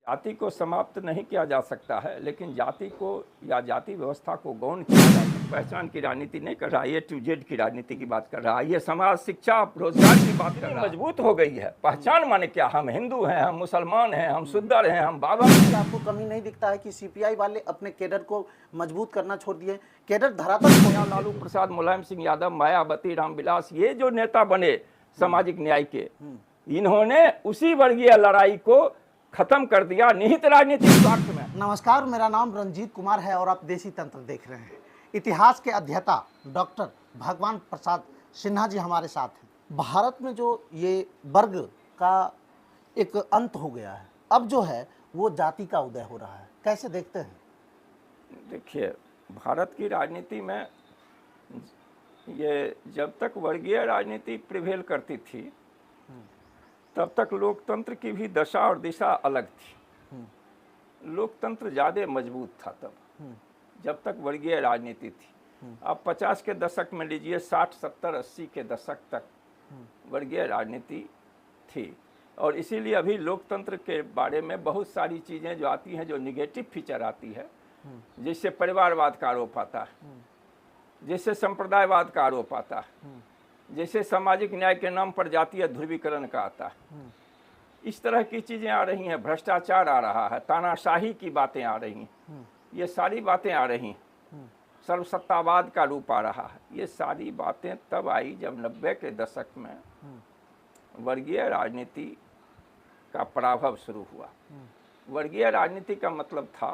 जाति को समाप्त नहीं किया जा सकता है, लेकिन जाति को या जाति व्यवस्था को गौण किया जा सकता है। पहचान की राजनीति नहीं कर रहा, ये टू जेड की राजनीति की बात कर रहा है, ये समाज शिक्षा रोजगार की बात कर रहा है। मजबूत हो गई है पहचान, माने क्या, हम हिंदू हैं, हम मुसलमान हैं, हम सुद्दर हैं, हम बाबा हैं। आपको कमी नहीं दिखता है कि सीपीआई वाले अपने केडर को मजबूत करना छोड़ दिए, केडर धरातल लालू प्रसाद, मुलायम सिंह यादव, मायावती, रामविलास, ये जो नेता बने सामाजिक न्याय के, इन्होंने उसी वर्गीय लड़ाई को खत्म कर दिया निहित राजनीतिक स्वार्थ में। नमस्कार, मेरा नाम रंजीत कुमार है और आप देसी तंत्र देख रहे हैं। इतिहास के अध्येता डॉक्टर भगवान प्रसाद सिन्हा जी हमारे साथ हैं। भारत में जो ये वर्ग का एक अंत हो गया है, अब जो है वो जाति का उदय हो रहा है, कैसे देखते हैं? देखिए, भारत की राजनीति में ये जब तक वर्गीय राजनीति प्रिवेल करती थी तब तक लोकतंत्र की भी दशा और दिशा अलग थी। लोकतंत्र ज़्यादा मजबूत था तब, जब तक वर्गीय राजनीति थी। अब 50 के दशक में लीजिए, 60, 70, 80 के दशक तक वर्गीय राजनीति थी, और इसीलिए अभी लोकतंत्र के बारे में बहुत सारी चीज़ें जो आती हैं, जो निगेटिव फीचर आती है, जिससे परिवारवाद का आरोप आता है, जिससे संप्रदायवाद का आरोप आता है, जैसे सामाजिक न्याय के नाम पर जातीय ध्रुवीकरण का आता है, इस तरह की चीज़ें आ रही हैं। भ्रष्टाचार आ रहा है, तानाशाही की बातें आ रही हैं, ये सारी बातें आ रही हैं। सर्वसत्तावाद का रूप आ रहा है। ये सारी बातें तब आई जब 90 के दशक में वर्गीय राजनीति का पराभव शुरू हुआ। वर्गीय राजनीति का मतलब था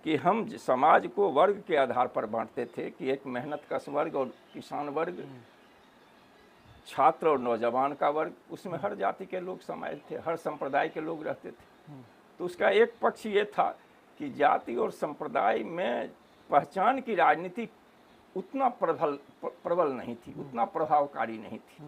कि हम समाज को वर्ग के आधार पर बांटते थे कि एक मेहनतकश वर्ग और किसान वर्ग, छात्र और नौजवान का वर्ग, उसमें हर जाति के लोग समाये थे, हर संप्रदाय के लोग रहते थे। तो उसका एक पक्ष ये था कि जाति और संप्रदाय में पहचान की राजनीति उतना प्रबल नहीं थी, उतना प्रभावकारी नहीं थी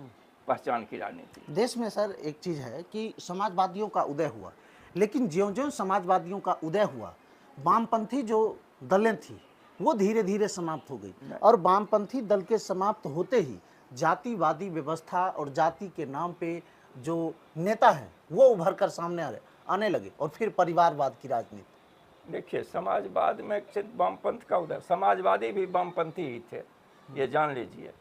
पहचान की राजनीति। देश में सर एक चीज़ है कि समाजवादियों का उदय हुआ, लेकिन ज्यों-ज्यों समाजवादियों का उदय हुआ, वामपंथी जो दलें थी वो धीरे धीरे समाप्त हो गई, और वामपंथी दल के समाप्त होते ही जातिवादी व्यवस्था और जाति के नाम पे जो नेता हैं वो उभर कर सामने आने लगे, और फिर परिवारवाद की राजनीति। देखिए, समाजवाद में सिर्फ वामपंथ का उदय, समाजवादी भी वामपंथी ही थे, ये जान लीजिए।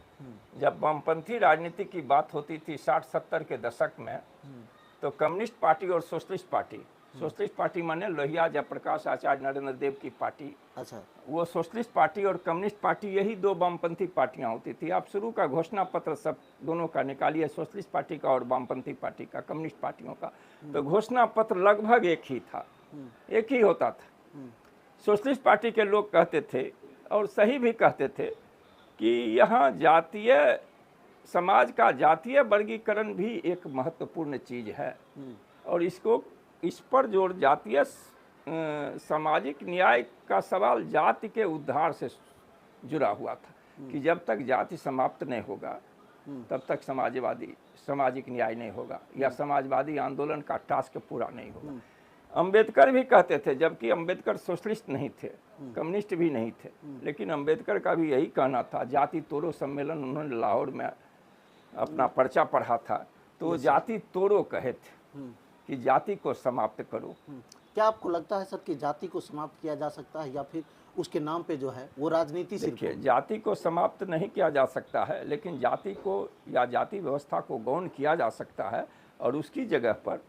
जब वामपंथी राजनीति की बात होती थी 60-70 के दशक में, तो कम्युनिस्ट पार्टी और सोशलिस्ट पार्टी, सोशलिस्ट पार्टी माने लोहिया जयप्रकाश आचार्य नरेंद्र देव की पार्टी, अच्छा, वो सोशलिस्ट पार्टी और कम्युनिस्ट पार्टी, यही दो वामपंथी पार्टियां होती थी। आप शुरू का घोषणा पत्र सब दोनों का निकालिए, सोशलिस्ट पार्टी का और वामपंथी पार्टी का, कम्युनिस्ट पार्टियों का, तो घोषणा पत्र लगभग एक ही था, एक ही होता था। सोशलिस्ट पार्टी के लोग कहते थे, और सही भी कहते थे, कि यहाँ जातीय समाज का जातीय वर्गीकरण भी एक महत्वपूर्ण चीज़ है, और इस पर जोर जातीय सामाजिक न्याय का सवाल जाति के उद्धार से जुड़ा हुआ था, कि जब तक जाति समाप्त नहीं होगा तब तक सामाजिक न्याय नहीं होगा, या समाजवादी आंदोलन का टास्क पूरा नहीं होगा। अंबेडकर भी कहते थे, जबकि अंबेडकर सोशलिस्ट नहीं थे, कम्युनिस्ट भी नहीं थे, लेकिन अंबेडकर का भी यही कहना था। जाति तोड़ो सम्मेलन उन्होंने लाहौर में अपना पर्चा पढ़ा था, तो वो जाति तोड़ो कहे थे कि जाति को समाप्त करो। क्या आपको लगता है सर कि जाति को समाप्त किया जा सकता है, या फिर उसके नाम पे जो है वो राजनीति से? देखिए, जाति को समाप्त नहीं किया जा सकता है, लेकिन जाति को या जाति व्यवस्था को गौण किया जा सकता है, और उसकी जगह पर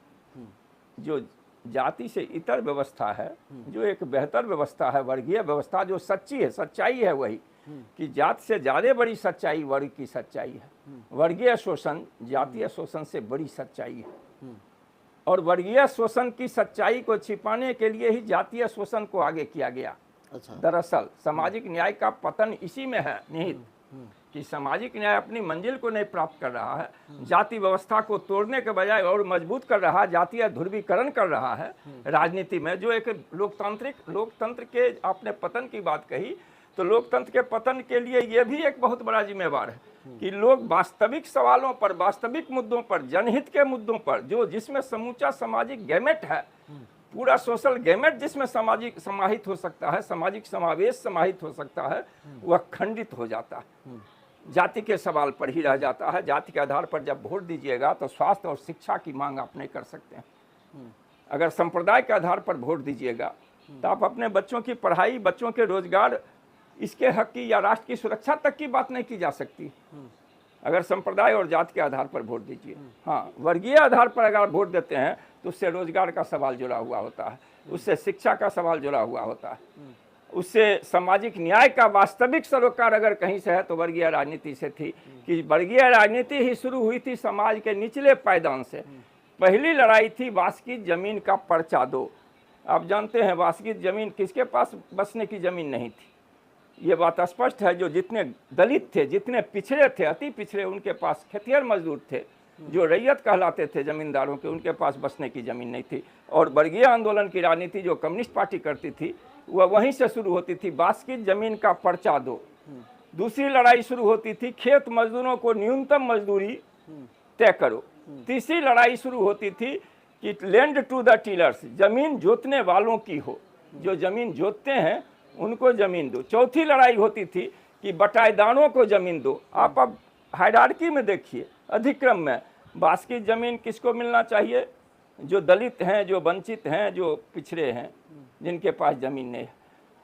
जो जाति से इतर व्यवस्था है, जो एक बेहतर व्यवस्था है, वर्गीय व्यवस्था, जो सच्ची है, सच्चाई है वही, कि जाति से ज़्यादा बड़ी सच्चाई वर्ग की सच्चाई है। वर्गीय शोषण जातीय शोषण से बड़ी सच्चाई है, और वर्गीय शोषण की सच्चाई को छिपाने के लिए ही जातीय शोषण को आगे किया गया। अच्छा, दरअसल सामाजिक न्याय का पतन इसी में है निहित, कि सामाजिक न्याय अपनी मंजिल को नहीं प्राप्त कर रहा है, जाति व्यवस्था को तोड़ने के बजाय और मजबूत कर रहा है, जातीय ध्रुवीकरण कर रहा है राजनीति में, जो एक लोकतंत्र के आपने पतन की बात कही, तो लोकतंत्र के पतन के लिए यह भी एक बहुत बड़ा जिम्मेवार है कि लोग वास्तविक सवालों पर, वास्तविक मुद्दों पर, जनहित के मुद्दों पर, जो जिसमें समूचा सामाजिक गैमेट है, पूरा सोशल गैमेट जिसमें सामाजिक समाहित हो सकता है, सामाजिक समावेश समाहित हो सकता है, वह खंडित हो जाता है, जाति के सवाल पर ही रह जाता है। जाति के आधार पर जब वोट दीजिएगा तो स्वास्थ्य और शिक्षा की मांग आप नहीं कर सकते हैं। अगर संप्रदाय के आधार पर वोट दीजिएगा तो आप अपने बच्चों की पढ़ाई, बच्चों के रोजगार, इसके हक की या राष्ट्र की सुरक्षा तक की बात नहीं की जा सकती अगर संप्रदाय और जात के आधार पर वोट दीजिए। हाँ, वर्गीय आधार पर अगर वोट देते हैं तो उससे रोजगार का सवाल जुड़ा हुआ होता है, उससे शिक्षा का सवाल जुड़ा हुआ होता है, उससे सामाजिक न्याय का वास्तविक सरोकार अगर कहीं से है तो वर्गीय राजनीति से थी कि वर्गीय राजनीति ही शुरू हुई थी समाज के निचले पायदान से। पहली लड़ाई थी वास की जमीन का पर्चा दो। आप जानते हैं वास की जमीन किसके पास बसने की जमीन नहीं थी, ये बात स्पष्ट है। जो जितने दलित थे, जितने पिछड़े थे, अति पिछड़े, उनके पास खेतिहर मजदूर थे, जो रैयत कहलाते थे जमींदारों के, उनके पास बसने की जमीन नहीं थी। और वर्गीय आंदोलन की राजनीति जो कम्युनिस्ट पार्टी करती थी वह वहीं से शुरू होती थी, वास की जमीन का पर्चा दो। दूसरी लड़ाई शुरू होती थी खेत मजदूरों को न्यूनतम मजदूरी तय करो। तीसरी लड़ाई शुरू होती थी कि लैंड टू द टीलर्स, जमीन जोतने वालों की हो, जो जमीन जोतते हैं उनको जमीन दो। चौथी लड़ाई होती थी कि बटाईदारों को जमीन दो। आप अब हायरार्की में देखिए, अधिक्रम में वास की जमीन किसको मिलना चाहिए? जो दलित हैं, जो वंचित हैं, जो पिछड़े हैं, जिनके पास जमीन नहीं है।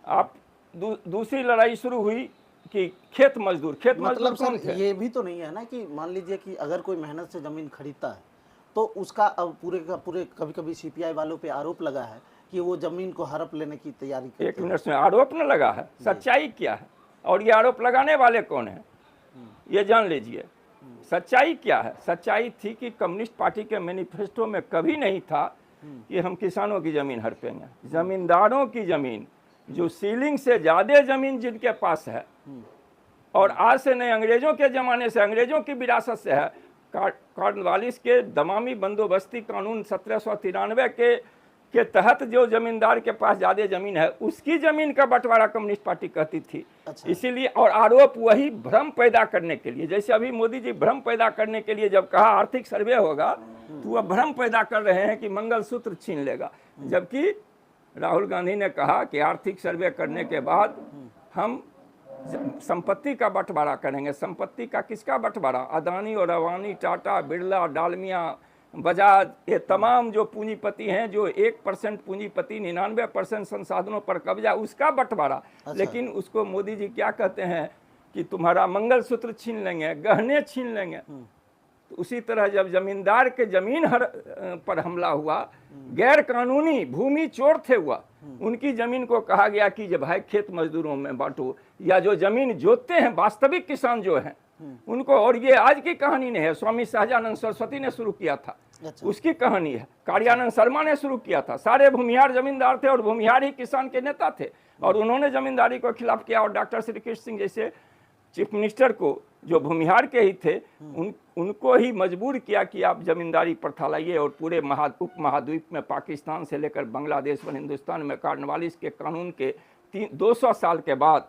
आप दूसरी लड़ाई शुरू हुई कि खेत मजदूर मतलब कौन सर थे? ये भी तो नहीं है ना कि मान लीजिए कि अगर कोई मेहनत से जमीन खरीदता है तो उसका अब पूरे का पूरे, कभी कभी सीपीआई वालों पे आरोप लगा है कि वो जमीन को हड़प लेने की तैयारी करते हैं। एक मिनट में आरोप न लगा है, सच्चाई क्या है और ये आरोप लगाने वाले कौन है ये जान लीजिए। सच्चाई क्या है? सच्चाई थी कि कम्युनिस्ट पार्टी के मैनिफेस्टो में कभी नहीं था कि हम किसानों की जमीन हड़पेंगे। जमींदारों की जमीन, जो सीलिंग से ज्यादा जमीन जिनके पास है, और आज से नहीं, अंग्रेजों के जमाने से, अंग्रेजों की विरासत से है। कॉर्नवालिस के दमामी बंदोबस्ती कानून 1793 के तहत जो जमींदार के पास ज्यादा जमीन है उसकी जमीन का बंटवारा कम्युनिस्ट पार्टी कहती थी। अच्छा। इसीलिए, और आरोप वही भ्रम पैदा करने के लिए, जैसे अभी मोदी जी भ्रम पैदा करने के लिए जब कहा आर्थिक सर्वे होगा तो वह भ्रम पैदा कर रहे हैं कि मंगलसूत्र छीन लेगा, जबकि राहुल गांधी ने कहा कि आर्थिक सर्वे करने के बाद हम संपत्ति का बंटवारा करेंगे। संपत्ति का किसका बंटवारा? अदानी और अवानी, टाटा, बिरला, डालमिया, बजाज, ये तमाम जो पूंजीपति हैं, जो 1% पूंजीपति 99% संसाधनों पर कब्जा, उसका बंटवारा। अच्छा। लेकिन उसको मोदी जी क्या कहते हैं कि तुम्हारा मंगलसूत्र छीन लेंगे, गहने छीन लेंगे। तो उसी तरह जब जमींदार के जमीन पर हमला हुआ, गैर कानूनी भूमि चोर थे हुआ, उनकी जमीन को कहा गया कि जब भाई खेत मजदूरों में बांटो, या जो जमीन जोतते हैं वास्तविक किसान जो हैं उनको। और ये आज की कहानी नहीं है, स्वामी सहजानंद सरस्वती ने शुरू किया था। अच्छा। उसकी कहानी है। कार्यानंद शर्मा ने शुरू किया था। सारे भूमिहार जमींदार थे और भूमिहार ही किसान के नेता थे, और उन्होंने जमींदारी को खिलाफ किया। और डॉक्टर श्री कृष्ण सिंह जैसे चीफ मिनिस्टर को, जो भूमिहार के ही थे, उनको ही मजबूर किया कि आप जमींदारी प्रथा लाइए। और पूरे उप महाद्वीप में, पाकिस्तान से लेकर बांग्लादेश और हिंदुस्तान में कॉर्नवालिस के कानून के 200 साल के बाद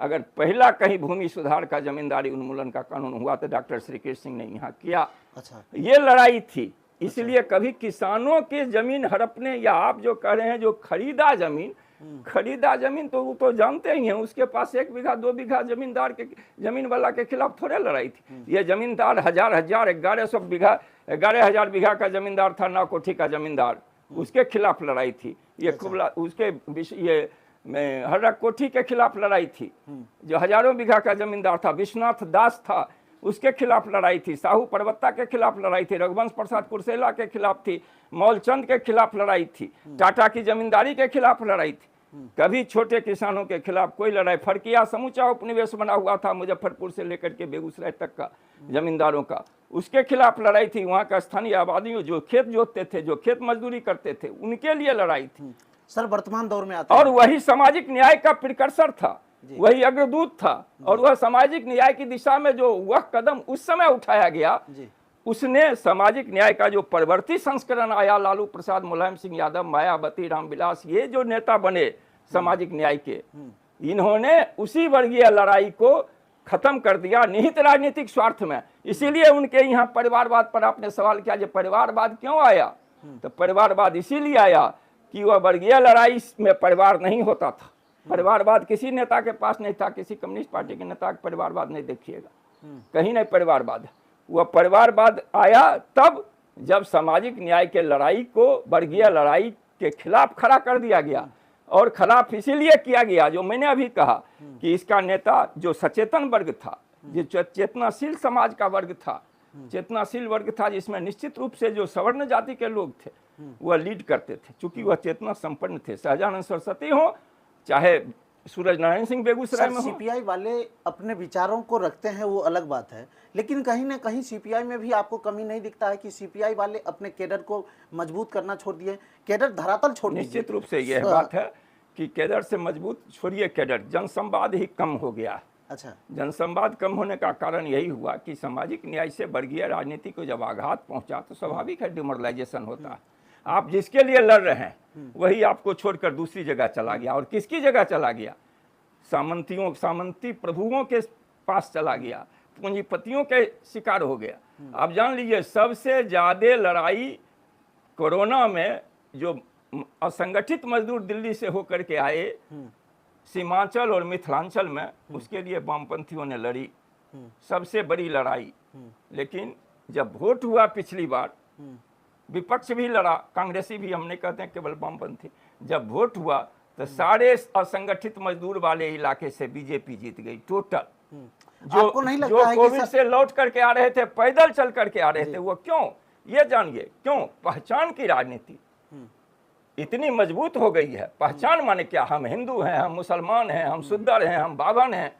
अगर पहला कहीं भूमि सुधार का, जमींदारी उन्मूलन का कानून हुआ तो डॉक्टर श्री कृष्ण सिंह ने यहाँ किया। अच्छा। ये लड़ाई थी। इसलिए कभी किसानों की जमीन हड़पने, या आप जो कह रहे हैं जो खरीदा जमीन तो वो तो जानते ही हैं, उसके पास 1 बीघा 2 बीघा जमींदार के, जमीन वाला के खिलाफ थोड़े लड़ाई थी। ये जमींदार हजार 11,000 बीघा का जमींदार था, 9 कोठी का जमींदार, उसके खिलाफ लड़ाई थी। ये खूब उसके ये हर कोठी के खिलाफ लड़ाई थी। जो हजारों बीघा का जमींदार था, विश्वनाथ दास था, उसके खिलाफ लड़ाई थी। साहू परबत्ता के खिलाफ लड़ाई थी। रघुवंश प्रसाद कुरसेला के खिलाफ थी। मौलचंद के खिलाफ लड़ाई थी। टाटा की जमींदारी के खिलाफ लड़ाई थी। कभी छोटे किसानों के खिलाफ कोई लड़ाई। फरकिया समूचा उपनिवेश बना हुआ था मुजफ्फरपुर से लेकर के बेगूसराय तक का, जमींदारों का, उसके खिलाफ लड़ाई थी। वहाँ का स्थानीय आबादियों जो खेत जोतते थे, जो खेत मजदूरी करते थे, उनके लिए लड़ाई थी। सर वर्तमान दौर में आता और वही सामाजिक न्याय का प्रिकर्सर था, वही अग्रदूत था। और वह सामाजिक न्याय की दिशा में जो वह कदम उस समय उठाया गया, उसने सामाजिक न्याय का जो परवर्ती संस्करण आया, लालू प्रसाद, मुलायम सिंह यादव, मायावती, रामविलास, ये जो नेता बने सामाजिक न्याय के, इन्होंने उसी वर्गीय लड़ाई को खत्म कर दिया निहित राजनीतिक स्वार्थ में। इसीलिए उनके यहाँ परिवारवाद पर आपने सवाल किया, जो परिवारवाद क्यों आया, तो परिवारवाद इसीलिए आया कि वह वर्गीय लड़ाई में परिवार नहीं होता था। परिवारवाद किसी नेता के पास नहीं था। किसी कम्युनिस्ट पार्टी के नेता का परिवारवाद नहीं देखिएगा, कहीं नहीं परिवारवाद। वह परिवारवाद आया तब जब सामाजिक न्याय के लड़ाई को वर्गीय लड़ाई के खिलाफ खड़ा कर दिया गया, और खिलाफ इसीलिए किया गया जो मैंने अभी कहा कि इसका नेता जो सचेतन वर्ग था, जो चेतनाशील समाज का वर्ग था, चेतनाशील वर्ग था, जिसमें निश्चित रूप से जो सवर्ण जाति के लोग थे वह लीड करते थे, क्योंकि वह चेतना संपन्न थे। सहजानंद सरस्वती हो, चाहे सूरज नारायण सिंह बेगूसराय में हो। सीपीआई वाले अपने विचारों को रखते हैं, वो अलग बात है, लेकिन कहीं ना कहीं सीपीआई में भी आपको कमी नहीं दिखता है कि सीपीआई वाले अपने कैडर को मजबूत करना छोड़ दिए, कैडर धरातल छोड़ दिए। निश्चित रूप से यह बात है कि कैडर से मजबूत छोड़िए, कैडर जनसंवाद ही कम हो गया। अच्छा, जनसंवाद कम होने का कारण यही हुआ कि सामाजिक न्याय से वर्गीय राजनीति को जब आघात पहुंचा तो स्वाभाविक है डिमोरलाइजेशन होता है। आप जिसके लिए लड़ रहे हैं वही आपको छोड़कर दूसरी जगह चला गया, और किसकी जगह चला गया? सामंती प्रभुओं के पास चला गया, पूंजीपतियों के शिकार हो गया। आप जान लीजिए, सबसे ज्यादा लड़ाई कोरोना में जो असंगठित मजदूर दिल्ली से होकर के आए सीमांचल और मिथिलांचल में, उसके लिए वामपंथियों ने लड़ी सबसे बड़ी लड़ाई। लेकिन जब वोट हुआ पिछली बार, विपक्ष भी लड़ा, कांग्रेसी भी, हमने कहते हैं केवल वामपंथी, जब वोट हुआ तो सारे असंगठित मजदूर वाले इलाके से बीजेपी जीत गई टोटल। आपको नहीं लगता है कि कोविड से लौट करके आ रहे थे, पैदल चल करके आ रहे थे, वो क्यों? ये जानिए क्यों? पहचान की राजनीति इतनी मजबूत हो गई है। पहचान माने क्या? हम हिंदू हैं, हम मुसलमान हैं, हम सुद्दर हैं, हम बावन हैं,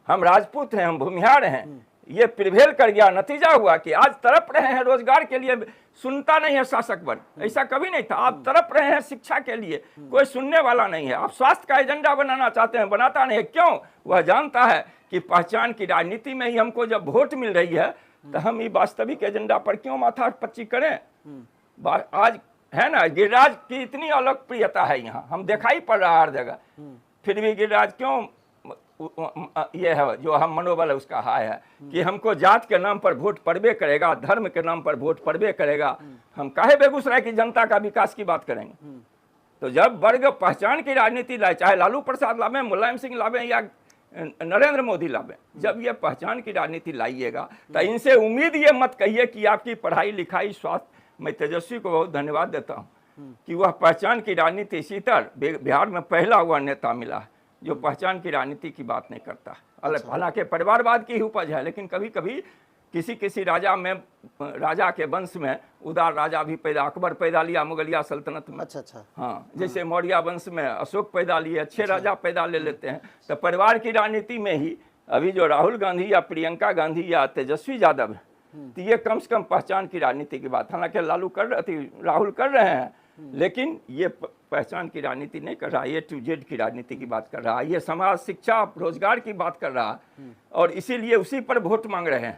हम राजपूत हैं, हम भूमिहार हैं। ये प्रिवेल कर गया। नतीजा हुआ कि आज तड़प रहे हैं रोजगार के लिए, सुनता नहीं है शासक वर्ग, ऐसा कभी नहीं था। आप तड़प रहे हैं शिक्षा के लिए, कोई सुनने वाला नहीं है। आप स्वास्थ्य का एजेंडा बनाना चाहते हैं, बनाता नहीं है। क्यों? वह जानता है कि पहचान की राजनीति में ही हमको जब वोट मिल रही है तो हम ये वास्तविक एजेंडा पर क्यों माथा पच्ची करें? आज है ना, गिरिराज की इतनी अलोकप्रियता है यहाँ, हम दिखाई पड़ रहा है हर जगह, फिर भी गिरिराज क्यों ये है जो हम मनोबल है उसका हाय है कि हमको जात के नाम पर वोट पड़बे करेगा, धर्म के नाम पर वोट पड़बे करेगा, हम काहे बेगूसराय की जनता का विकास की बात करेंगे? तो जब वर्ग पहचान की राजनीति लाए, चाहे लालू प्रसाद लावे, मुलायम सिंह लावे या नरेंद्र मोदी लावे, जब ये पहचान की राजनीति लाइएगा तो इनसे उम्मीद ये मत कहिए कि आपकी पढ़ाई लिखाई स्वास्थ्य। मैं तेजस्वी को बहुत धन्यवाद देता हूँ कि वह पहचान की राजनीति, इसी तरह बिहार में पहला हुआ नेता मिला है जो पहचान की राजनीति की बात नहीं करता। हालांकि परिवारवाद की ही उपज है, लेकिन कभी कभी किसी राजा के वंश में उदार राजा भी पैदा, अकबर पैदा लिया मुगलिया सल्तनत में। अच्छा। हाँ, जैसे मौर्य वंश में अशोक पैदा लिए, अच्छे राजा पैदा ले लेते हैं। तो परिवार की राजनीति में ही अभी जो राहुल गांधी या प्रियंका गांधी या तेजस्वी यादव है, तो ये कम से कम पहचान की राजनीति की बात, हालांकि राहुल कर रहे हैं, लेकिन ये पहचान की राजनीति नहीं कर रहा, ये टू जेड की राजनीति की बात कर रहा है, ये समाज शिक्षा रोजगार की बात कर रहा है, और इसीलिए उसी पर वोट मांग रहे हैं।